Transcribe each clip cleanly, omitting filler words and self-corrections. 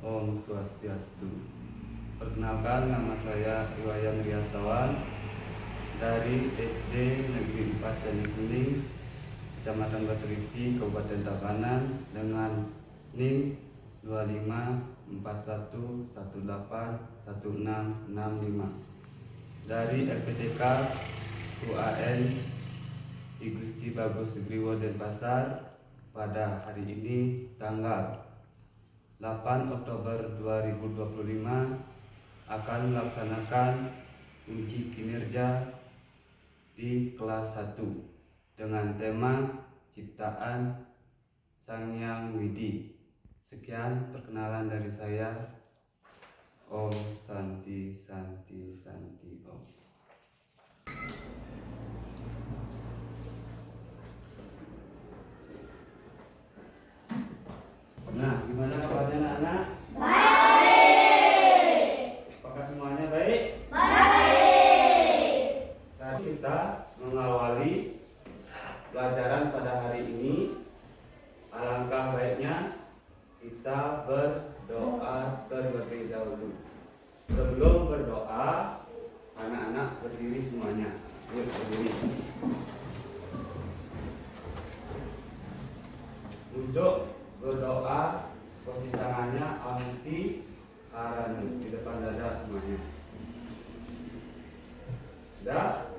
Om Swastiastu. Perkenalkan, nama saya Iwayan Riastawan dari SD Negeri 4 Candi Kuning, Kecamatan Batu Riti, Kabupaten Tabanan dengan NIM 2541818165 dari LPTK UAN I Gusti Bagus Griwo Denpasar pada hari ini tanggal 8 Oktober 2025 akan melaksanakan uji kinerja di kelas 1 dengan tema ciptaan Sang Hyang Widi. Sekian perkenalan dari saya. Om Santi Santi Santi Om. Nah, gimana kabarnya anak-anak? Baik. Apakah semuanya baik? Baik. Tadi kita mengawali pelajaran pada hari ini. Alangkah baiknya kita berdoa terlebih dahulu. Sebelum berdoa, anak-anak berdiri semuanya. Yuk berdiri. Untuk berdoa, posisi tangannya anti karanu di depan dada semuanya. Sudah?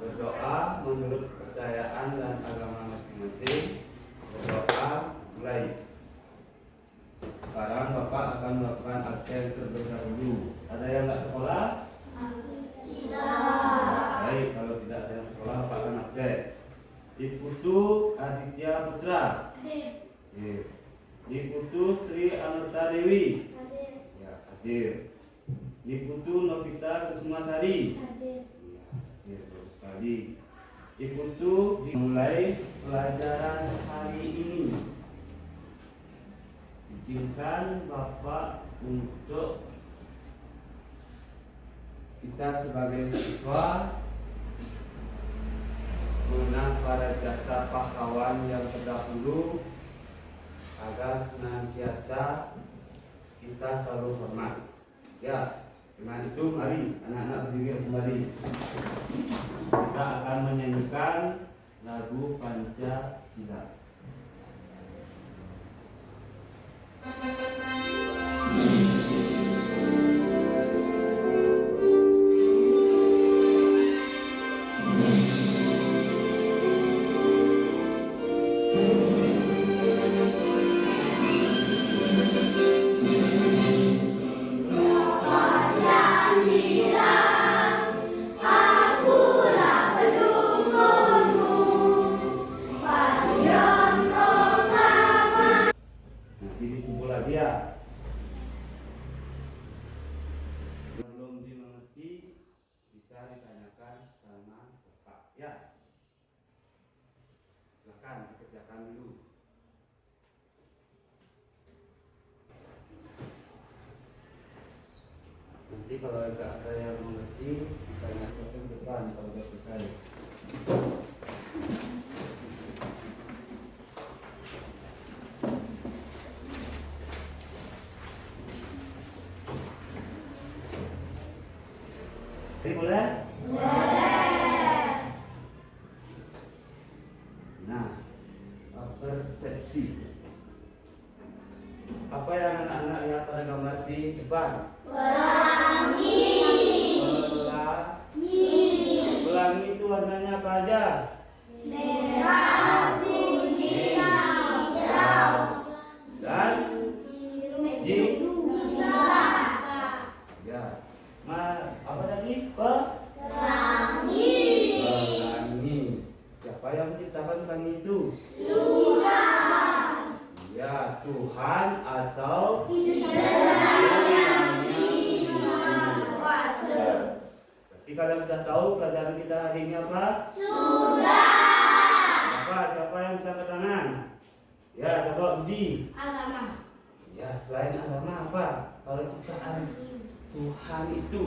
Berdoa menurut kepercayaan dan agama masing-masing. Berdoa mulai. Sekarang Bapak akan melakukan absen terlebih dahulu. Ada yang nggak sekolah? Tidak. Baik, kalau tidak ada yang sekolah, Bapak akan absen. Iputu Aditya Putra. Iputu Sri Anuta Dewi. Ya, hadir. Iputu Novita Kusumasari. Ya, hadir, bagus sekali. Iputu dimulai pelajaran hari ini. Izinkan Bapak untuk kita sebagai siswa mengenang para jasa pahlawan yang terdahulu agar senantiasa kita selalu hormat. Ya, dengan itu mari anak-anak berdiri kembali. Kita akan menyanyikan lagu Pancasila. Belum dimengerti bisa ditanyakan sama Bapak ya. Silakan dikerjakan dulu. Nanti kalau agak ada yang mengerti ditanya ke depan kalau sudah selesai. Jadi boleh? Boleh. Nah, persepsi. Apa yang anak-anak lihat pada gambar di depan? Pelangi. Pelangi itu warnanya apa aja? Merah, kuning, hijau, Dan biru, ya. Apa tadi? pelangi. Pelangi. Siapa yang menciptakan pelangi itu? Tuhan. Ya, Tuhan atau Berarti kalian sudah tahu pelajaran kita hari ini apa? Sudah. Siapa yang bisa angkat tangan? Ya, coba Budi. Agama. Ya, selain agama apa? Kalau ciptaan Tuhan itu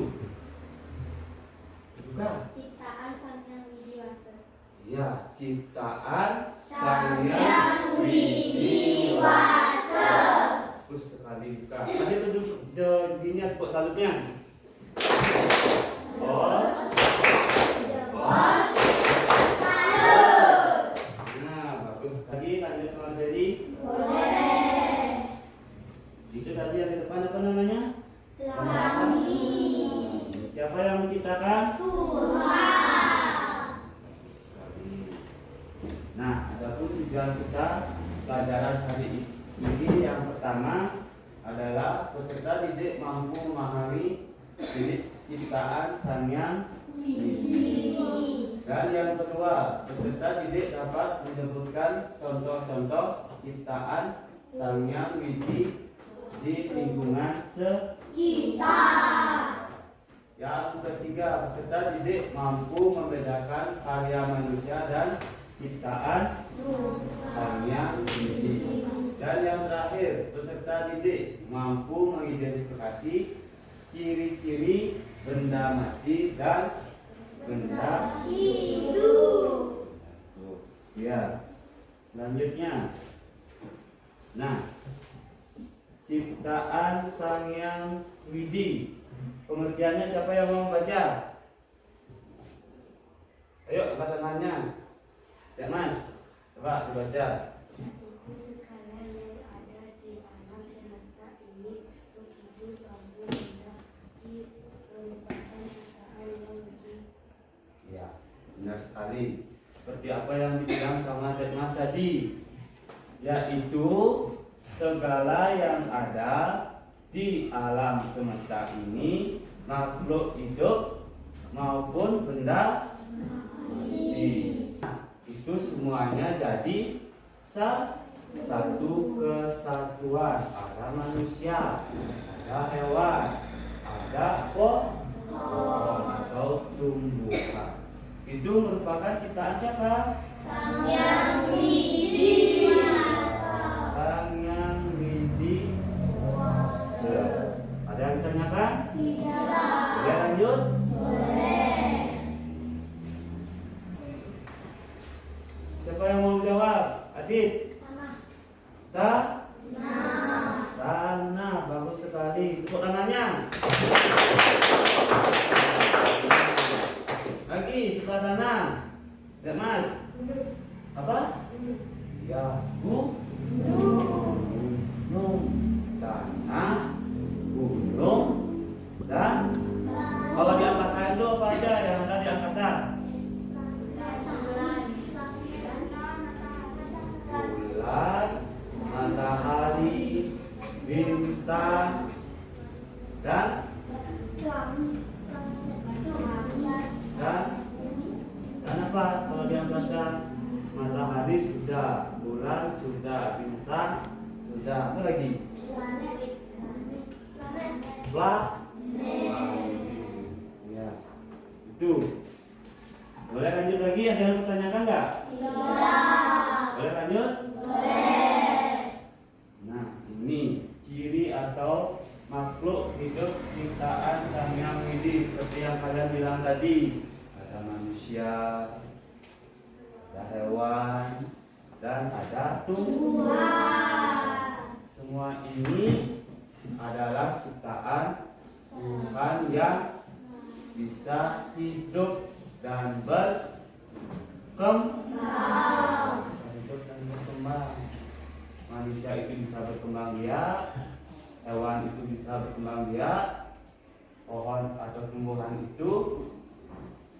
juga Ciptaan Sang Hyang Widi Wasa. ya, ciptaan Sang Hyang Widi Wasa. Bagus sekali bukan. Masih maksudnya? Oh. Nah, bagus. Lagi lanjut ke materi. Itu tadi yang di depan apa namanya? Siapa yang menciptakan? Nah, adapun tujuan kita pelajaran hari ini yang pertama adalah peserta didik mampu memahami jenis ciptaan Sang Hyang Widi. Dan yang kedua, peserta didik dapat menyebutkan contoh-contoh ciptaan Sang Hyang Widi di lingkungan sekitar. Yang ketiga, peserta didik mampu membedakan karya manusia dan ciptaan Sang Hyang Widi. Dan yang terakhir, peserta didik mampu mengidentifikasi ciri-ciri benda mati dan benda hidup. Ya, selanjutnya. Nah, ciptaan Sang Hyang Widi. Pengertiannya siapa yang mau baca? Ayo, angkat tangannya. Ya Mas, coba dibaca. Itu segala yang ada di alam semesta ini begitu mampu benda merupakan ciptaan yang widi. Ya, benar sekali. Seperti apa yang dibilang sama Mas tadi, yaitu segala yang ada di alam semesta ini, makhluk hidup maupun benda mati. Itu semuanya jadi satu kesatuan. Ada manusia, ada hewan, ada pohon atau tumbuhan. Itu merupakan ciptaan siapa? Sang Hyang Widi. Sang Hyang Widi. Ada yang ditanyakan? Tidak. Boleh lanjut? Boleh. Siapa yang mau jawab? Adit? Tanah. Tanah. Bagus sekali. Tepuk tangannya. Lagi sebelah tanah. Ya Mas? Apa? Ya, gunung. Tanah, gunung, dan kalau di angkasa itu apa aja yang ada di angkasa? Bulan, matahari, bintang, dan apa? Kalau di angkasa, matahari sudah, bulan sudah, bintang sudah, apa lagi? Ya, itu. Boleh lanjut lagi? Ada yang bertanyakan nggak? Boleh lanjut? Nah, ini ciri atau makhluk hidup ciptaan Sang Hyang Widi seperti yang kalian bilang tadi. Ada manusia, ada hewan, dan ada tumbuhan. Semua ini adalah ciptaan Tuhan yang bisa hidup dan berkembang. Manusia itu bisa berkembang biak, hewan itu bisa berkembang biak, pohon atau tumbuhan itu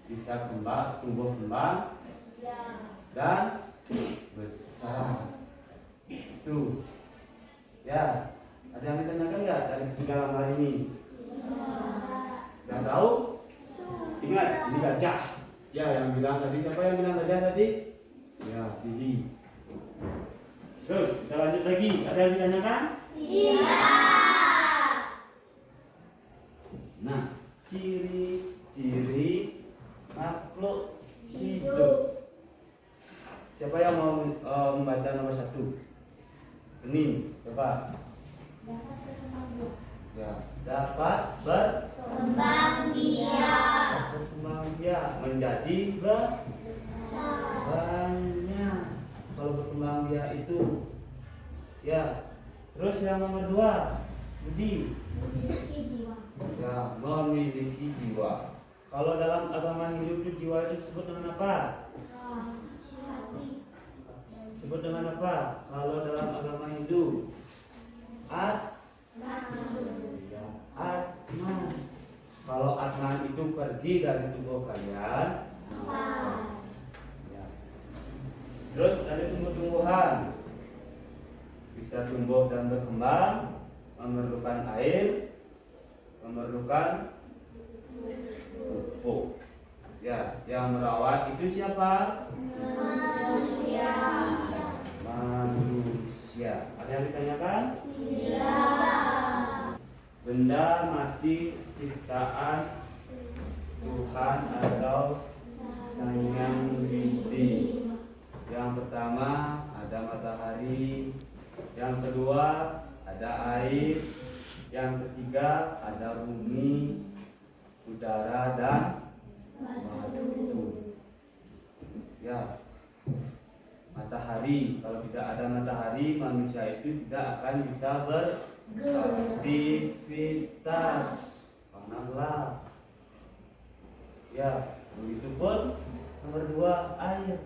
bisa tumbuh kembang dan besar. Itu. Ya, ada yang ditanyakan nggak dari tiga gambar ini? Yang tahu? Ingat, ini gajah. Ya, yang bilang tadi, siapa yang bilang gajah tadi? Ya, Billy. Terus, kita lanjut lagi. Ada yang ditanyakan? Iya. Nah, ciri-ciri makhluk hidup. Siapa yang mau membaca nomor 1? Ini, coba. Ya, dapat Berkembang biak. menjadi banyak. Kalau berkembang biak itu, ya. Terus yang nomor 2, Budi. Memiliki jiwa. Ya, memiliki jiwa. Kalau dalam agama Hindu itu jiwa itu disebut dengan apa? Disebut dengan apa? Kalau dalam agama Hindu, ya, Atman. Kalau Atman itu pergi dari tubuh kalian, ya. Terus ada tumbuh-tumbuhan, bisa tumbuh dan berkembang, memerlukan air, memerlukan pupuk. Ya, yang merawat itu siapa? Manusia. Manusia. Ada yang ditanyakan? Tidak. Benda mati ciptaan Tuhan atau Sang Yang Widi. Yang pertama ada matahari, yang kedua ada air, yang ketiga ada bumi, udara dan batu. Ya, matahari. Kalau tidak ada matahari, manusia itu tidak akan bisa beraktivitas karena gelap. Ya, begitupun nomor 2 air.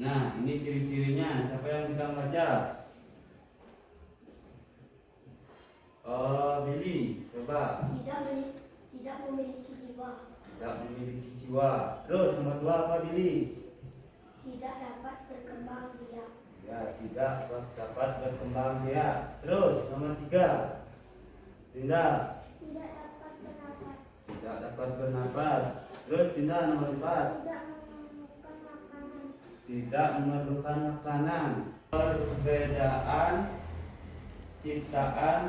Nah, ini ciri-cirinya. Siapa yang bisa membaca? Oh, Billy, coba. Tidak memiliki jiwa. Tidak memiliki jiwa. Terus nomor 2 apa, Billy? Tidak dapat berkembang biak. Ya, tidak dapat berkembang biak. Terus nomor 3, Dinda. Tidak dapat bernapas. Tidak dapat bernapas. Terus Dinda nomor 4. Tidak menemukan makanan. Tidak memerlukan makanan. Perbedaan ciptaan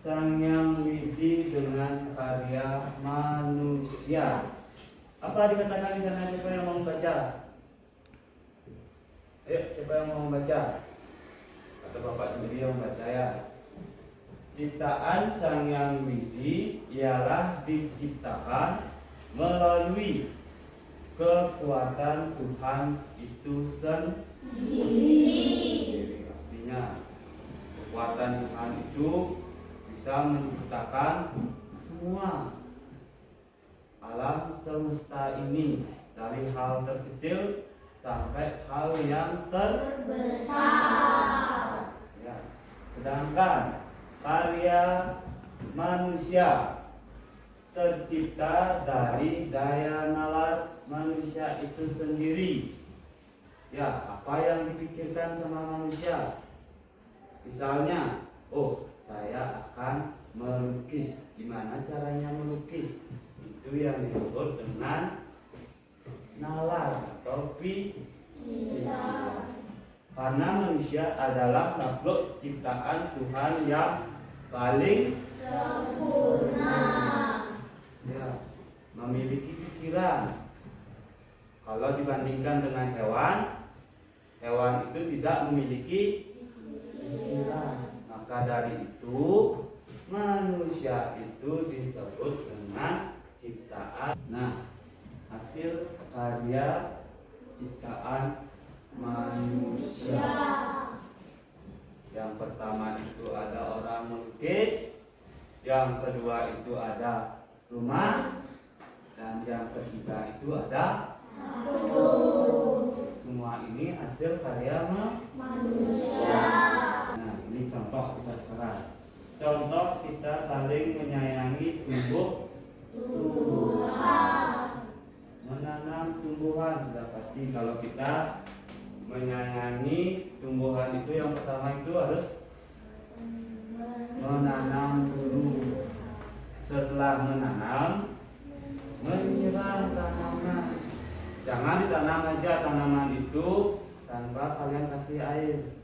Sang Yang Widi dengan karya manusia. Apa dikatakan di sana? Siapa yang mau membaca? Ayo, siapa yang mau membaca? Atau Bapak sendiri yang membaca ya? Ciptaan Sang Yang Widi ialah diciptakan melalui kekuatan Tuhan itu sendiri. Artinya kekuatan Tuhan itu bisa menciptakan semua alam semesta ini, dari hal terkecil sampai hal yang terbesar. Ya. Sedangkan karya manusia tercipta dari daya nalar manusia itu sendiri. Ya, apa yang dipikirkan sama manusia? Misalnya, oh, saya akan melukis. Gimana caranya melukis? Itu yang disebut dengan nalar atau pikiran. Karena manusia adalah makhluk ciptaan Tuhan yang paling sempurna. Ya, memiliki pikiran. Kalau dibandingkan dengan hewan, hewan itu tidak memiliki pikiran. Maka dari itu manusia itu disebut dengan ciptaan. Nah, hasil karya ciptaan manusia. Yang pertama itu ada orang melukis, yang kedua itu ada rumah, dan yang ketiga itu ada semua ini hasil karya manusia. Nah, ini contoh kita sekarang. Contoh kita saling menyayangi tumbuhan. Menanam tumbuhan sudah pasti. Kalau kita menyayangi tumbuhan itu yang pertama itu harus menanam dulu. Setelah menanam, menyiram tanaman. Jangan ditanam aja tanaman itu tanpa kalian kasih air.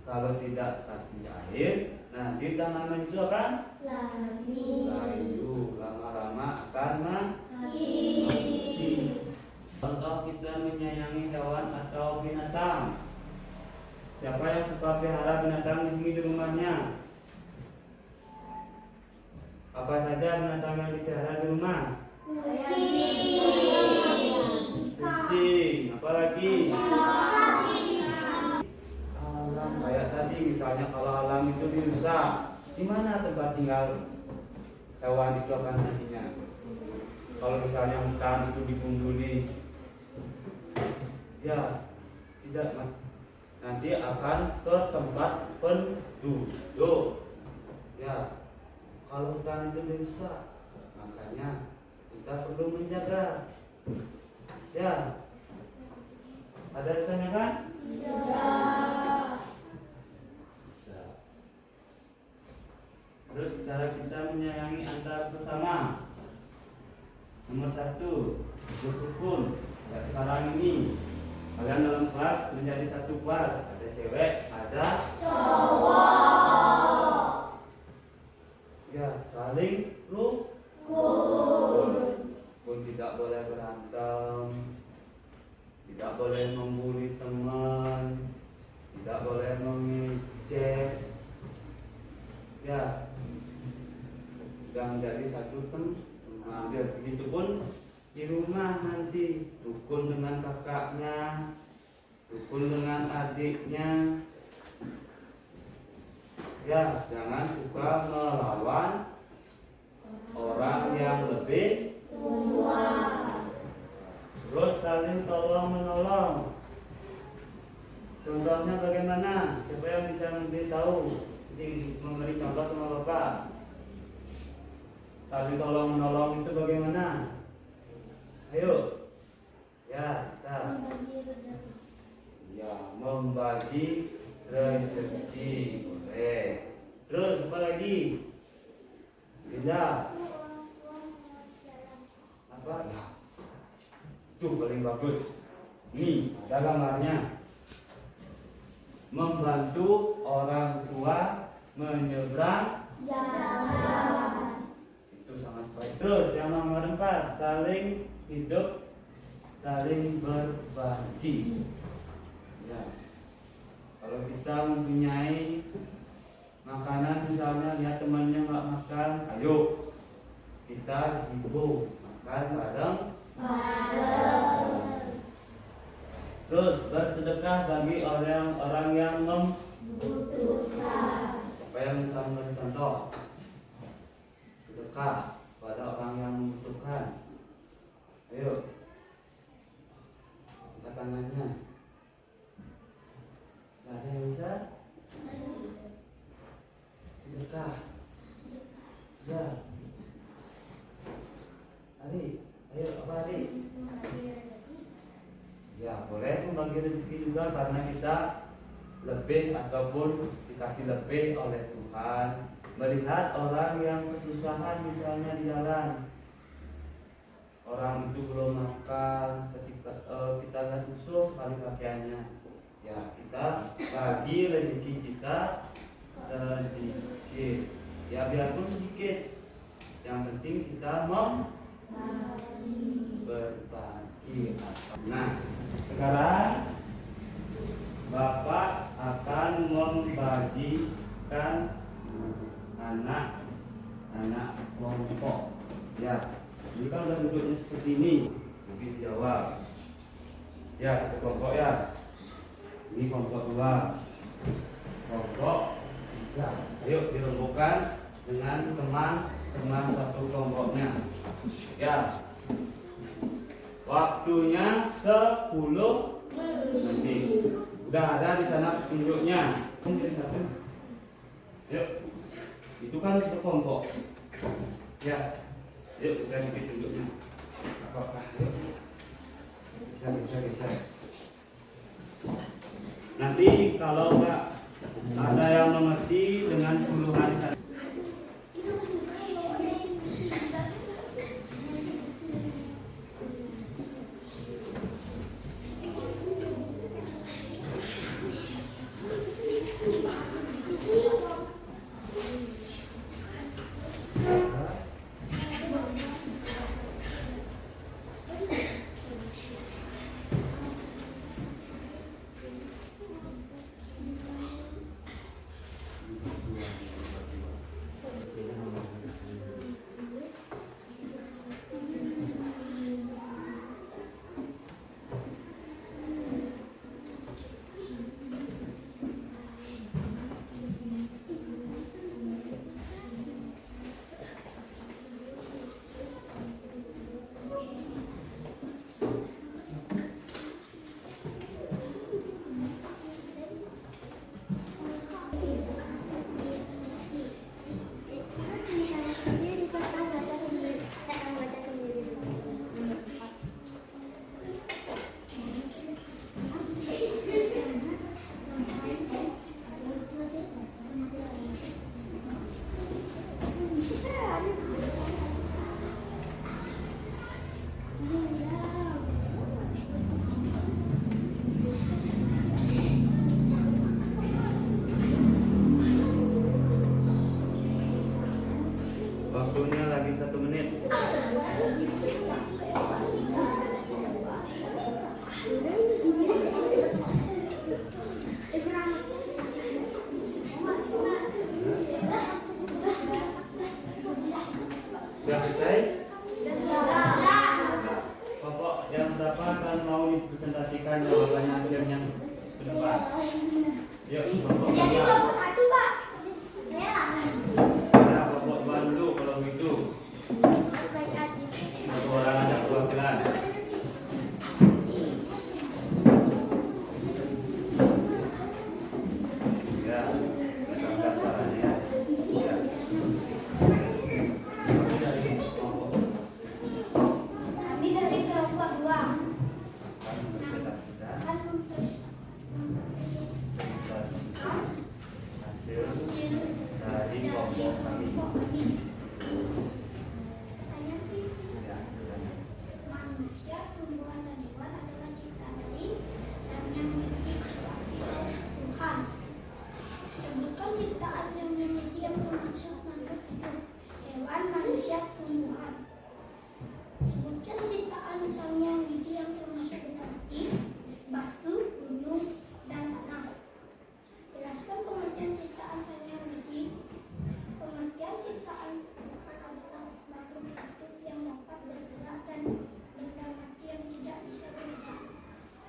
Kalau tidak kasih air, nanti tanaman itu akan layu, lama-lama akan mati. Contoh kita menyayangi hewan atau binatang. Siapa yang suka pelihara binatang di sini di rumahnya? Apa saja binatang yang dipelihara di rumah? Kucing, apalagi? Alam kayak tadi misalnya kalau alam itu dirusak, di mana tempat tinggal hewan itu akan nantinya? Kalau misalnya hutan itu digunduli, ya tidak, nanti akan ke tempat penduduk. Ya, kalau hutan itu dirusak, makanya kita perlu menjaga. Ya, ada yang ditanyakan? Terus cara kita menyayangi antar sesama. Nomor 1, berrukun. Ya, sekarang ini kalian dalam kelas menjadi satu kelas. Ada cewek, ada cowok. Ya, saling rukun. Pun tidak boleh berantem, tidak boleh membuli teman, tidak boleh mengejek. Ya, dan jadi satu teman. Begitupun di rumah nanti, rukun dengan kakaknya, rukun dengan adiknya. Ya, jangan suka melawan orang yang lebih tua. Terus saling tolong menolong. Contohnya bagaimana? Siapa yang bisa memberitahu? Memberi contoh sama Bapak. Saling tolong menolong itu bagaimana? Ayo. Ya, kita. Ya, membagi rezeki. Boleh. Terus apa lagi? Tidak. Apa? Ya. Itu paling bagus. Ini ada gambarnya. Membantu orang tua menyeberang jalan. Itu sangat baik. Terus yang nomor 4, saling hidup, saling berbagi. Ya. Kalau kita mempunyai makanan, misalnya lihat temannya nggak makan, ayo kita hibur makan bareng. Terus bersedekah bagi orang-orang yang membutuhkan. Siapa yang bisa memberi contoh? Sedekah pada orang yang membutuhkan. Ayo, angkat tangannya. Gak ada yang bisa? Sedekah. Sudah. Ari, ayo apa Ari? Ya, boleh membagi rezeki juga karena kita lebih ataupun dikasih lebih oleh Tuhan. Melihat orang yang kesusahan misalnya di jalan, orang itu belum makan, ketika kita lihat usul sekali pakaiannya, ya kita bagi rezeki kita sedikit, ya biarpun sedikit, yang penting kita berbagi. Nah, sekarang Bapak akan membagikan anak kelompok. Ya, ini kan udah bentuknya seperti ini. Nanti dijawab. Ya, satu kelompok ya. Ini kelompok 2, kelompok 3. Ayo dirombokkan dengan teman-teman satu kelompoknya. Ya. Waktunya 10 menit. Udah ada di sana petunjuknya. Yuk. Itu kan satu kelompok. Ya. Yuk kita bikin petunjuknya. Apakah? Yuk. Bisa. Nanti kalau nggak ada yang mengerti dengan puluhan sana. Ada berapa dan mau dipresentasikan jawabannya hasilnya ke depan? Yuk, kelompok Jadi dua. kelompok satu, Pak. Saya. Ya, kelompok dua dulu kalau gitu. Baik hati. Satu orang ada perwakilan. Ya, berdasarkan caranya ya. Ya. Kami dari kelompok Kami dari kelompok 2. akan mempresentasikan Akan hasil dari kelompok kami. Ya, Manusia, tumbuhan dan hewan adalah ciptaan dari Sang Yang Widi Tuhan. Sebutkan ciptaan yang dimiliki yang termasuk makhluk hidup, hewan, manusia, tumbuhan. Sebutkan ciptaan Sang Yang Widi yang termasuk benda mati, batu, gunung, dan tanah. Jelaskan pengertian ciptaan Sang Yang Widi. Pengertian ciptaan Tuhan adalah makhluk hidup yang dapat bergerak dan benda mati yang tidak bisa bergerak.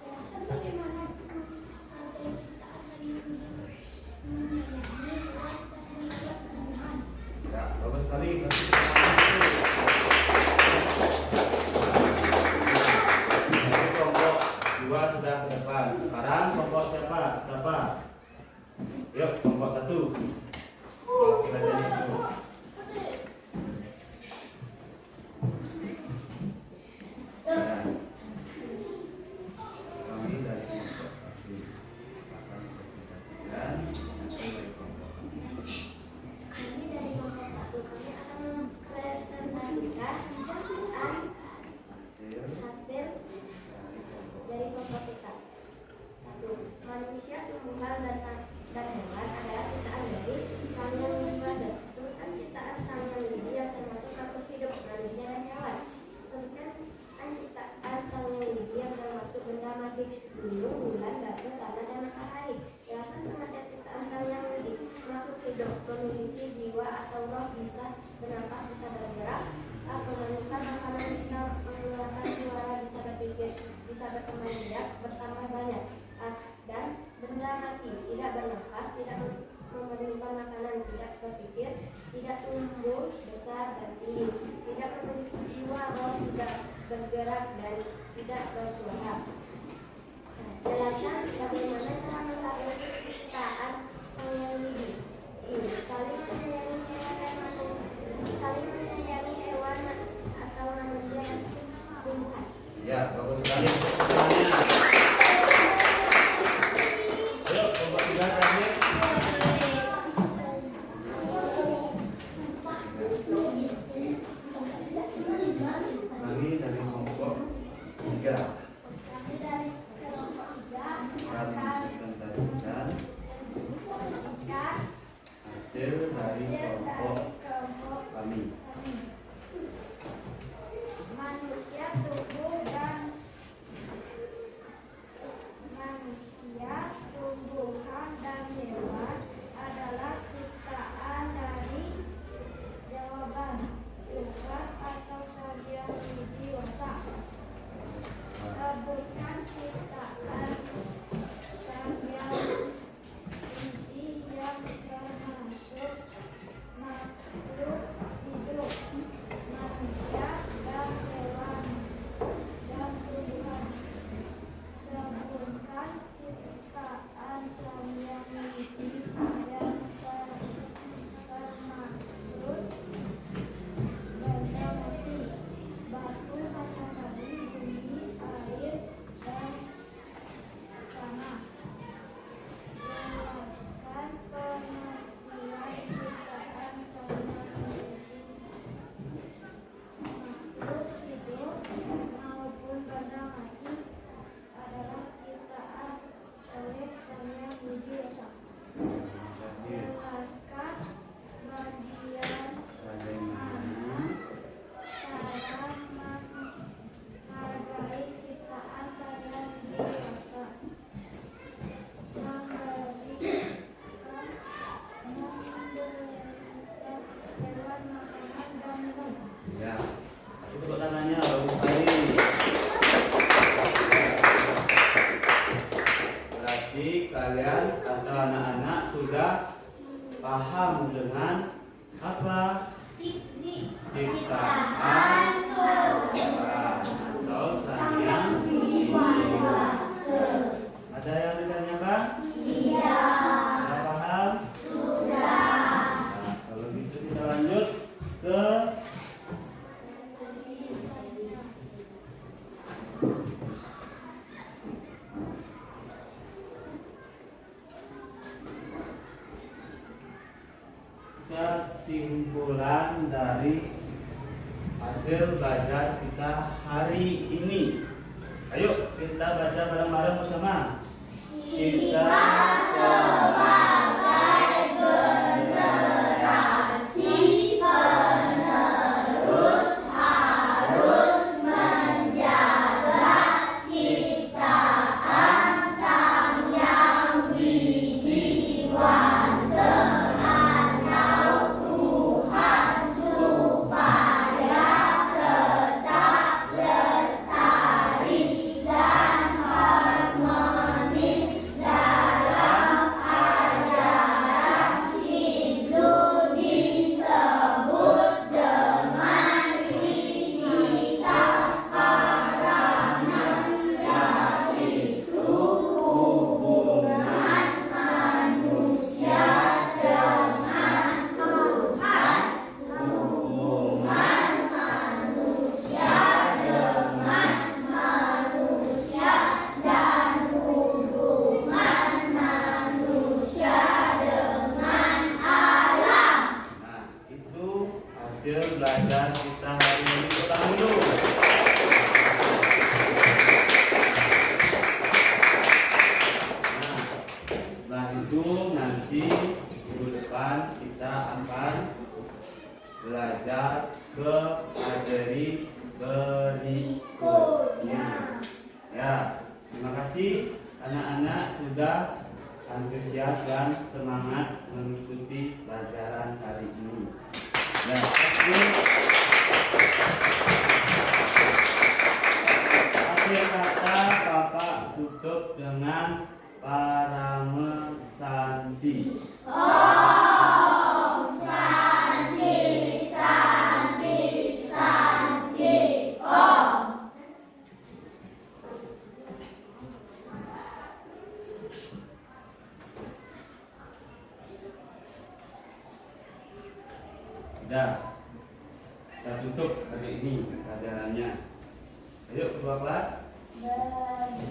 Jelaskan bagaimana menghargai ciptaan Sang Yang Widi, menyayangi hewan dan melihat tumbuhan. ya, bagus sekali. Jadi kelompok dua sudah ke depan. Sekarang kelompok siapa? Siapa? Yuk, kelompok satu. Perwakilannya itu. Ya. Kami dari kelompok satu akan mempresentasikan hasil dari kelompok kami. Kami dari kelompok 1 kami akan mempresentasikan ciptaan Hasil hasil dari kelompok dari kelompok kita. 1. Manusia, tumbuhan, dan hewan adalah ciptaan dari Sang Yang Widi Wasa. Sebutkan ciptaan Sang Yang Widi yang termasuk makhluk hidup, manusia dan hewan. Sebutkan ciptaan Sang Yang Widi yang termasuk benda mati, gunung, bulan, batu, tanah, dan matahari. Jelaskan pengertian ciptaan Sang Yang Widi. Makhluk hidup memiliki jiwa atau roh, bisa bernafas, bisa bergerak, memakan makanan, bisa mengeluarkan suara, bisa berpikir, bisa berkembang biak, bertambah banyak. Dan benda mati, tidak bernafas, tidak memerlukan makanan, tidak berpikir, tidak tumbuh besar dan tinggi, tidak memiliki jiwa, roh, tidak bergerak dan tidak bersuara. Jelaskan bagaimana cara menghargai ciptaan Sang Yang Widi. Saling menyayangi hewan atau manusia dan tumbuhan. Ya, bagus sekali pertanyaannya. Yuk, kelompok tiga terakhir. Kami dari kelompok tiga Kami dari kelompok 3 akan akan mempresentasikan mempresentasikan hasil dari kelompok kami. manusia, tumbuhan, dan hewan adalah ciptaan dari jawaban Tuhan atau Sang Yang Widi Wasa. Sebutkan ciptaan Sang Yang Widi yang termasuk kalian atau anak-anak sudah paham dengan apa? Ciptaan Tuhan atau sang yang kuasa. Ada yang ditanyakan? Tidak. Sudah paham? Sudah. Nah, kalau gitu kita lanjut ke kesimpulan dari hasil belajar kita hari ini. Ayo kita baca bareng-bareng bersama. Kita sebagai generasi penerus harus menjaga ciptaan Sang Yang Widiwasa atau Tuhan supaya tetap lestari dan harmonis dalam ajaran Hindu disebut dengan Hita Haranan, yaitu hubungan manusia dengan Tuhan, hubungan manusia dengan manusia, dan hubungan manusia dengan alam. Nah, itu hasil belajar kita hari ini. Ulang dulu. Nah, setelah itu nanti minggu depan kita akan belajar ke materi berikutnya. Ya, terima kasih anak-anak sudah antusias dan semangat mengikuti pelajaran hari ini. Dan akhir kata Bapak tutup dengan Paramesanti. Om Santi Santi Santi Om. Sudah, kita tutup hari ini pelajarannya. Ayo kedua kelas. Bagi